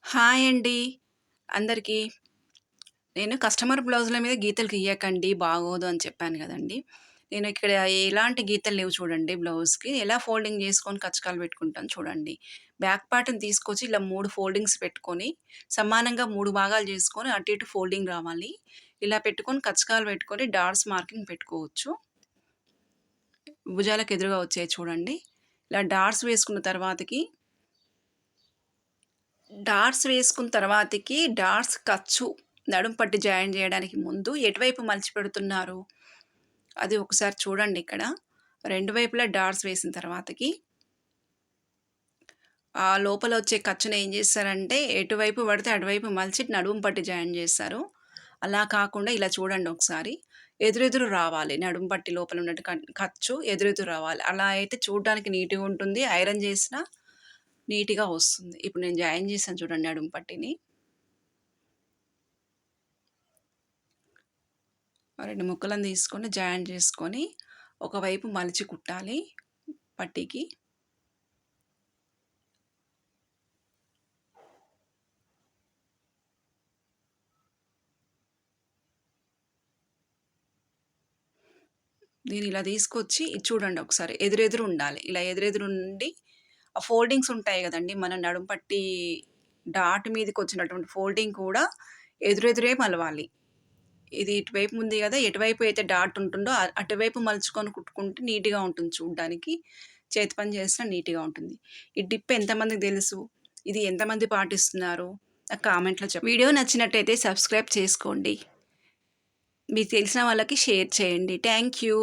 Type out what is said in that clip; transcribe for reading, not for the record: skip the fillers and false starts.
Hi అండి అందరికీ. నేను కస్టమర్ బ్లౌజుల మీద గీతలు గీయకండి బాగోదు అని చెప్పాను గదండీ! నేను ఇక్కడ ఎలాంటి గీతలు లేవు చూడండి బ్లౌజ్‌కి. ఎలా ఫోల్డింగ్ చేసుకొని కచ్చకాలు పెట్టుకుంటాను చూడండి. బ్యాక్ పార్ట్‌ని తీసుకొచ్చి ఇలా 3 ఫోల్డింగ్స్ పెట్టుకొని, సమానంగా 3 భాగాలు చేసుకొని అటు ఇటు ఫోల్డింగ్ రావాలి. ఇలా పెట్టుకొని కచ్చకాలు పెట్టుకొని డాట్స్ మార్కింగ్ పెట్టుకోవచ్చు. భుజాలకు ఎదురుగా వచ్చేయి చూడండి. ఇలా డాట్స్ వేసుకున్న తర్వాతకి డాట్స్ ఖర్చు నడుం పట్టి జాయిన్ చేయడానికి ముందు ఎటువైపు మలిచి పెడుతున్నారు? అది ఒకసారి చూడండి ఇక్కడ. 2 వైపులా డాట్స్ వేసిన తర్వాతకి ఆ లోపల వచ్చే ఖర్చుని ఏం చేస్తారంటే ఎటువైపు పడితే అటువైపు మలిచి నడుము పట్టి జాయిన్ చేస్తారు. అలా కాకుండా ఇలా చూడండి ఒకసారి. ఎదురెదురు రావాలి. నడుము పట్టి లోపల ఉన్నట్టు ఖర్చు ఎదురెదురు రావాలి. అలా అయితే చూడడానికి నీట్‌గా ఉంటుంది. ఐరన్ చేసినా నీట్‌గా వస్తుంది. ఇప్పుడు నేను జాయిన్ చేశాను చూడండి నడుము పట్టిని. 2 ముక్కలను తీసుకొని జాయిన్ చేసుకొని ఒకవైపు మలిచి కుట్టాలి పట్టీకి. దీన్ని ఇలా తీసుకొచ్చి ఇది చూడండి ఒకసారి ఎదురెదురు ఉండాలి. ఇలా ఎదురెదురు ఉండి ఆ ఫోల్డింగ్స్ ఉంటాయి గదండీ! మన నడుం పట్టి డాట్ మీదకొచ్చినటువంటి ఫోల్డింగ్ కూడా ఎదురెదురే మలవాలి. ఇది ఇటువైపు ఉంది గదా! ఎటువైపు అయితే డాట్ ఉంటుందో అటువైపు మలుచుకొని కుట్టుకుంటే నీట్‌గా ఉంటుంది చూడ్డానికి. చేతి పని చేసినా నీట్‌గా ఉంటుంది. ఈ టిప్ ఎంతమందికి తెలుసు? ఇది ఎంతమంది పాటిస్తున్నారు? నాకు కామెంట్‌లో వీడియో నచ్చినట్టయితే సబ్స్క్రైబ్ చేసుకోండి. మీకు తెలిసిన వాళ్ళకి షేర్ చేయండి. Thank you.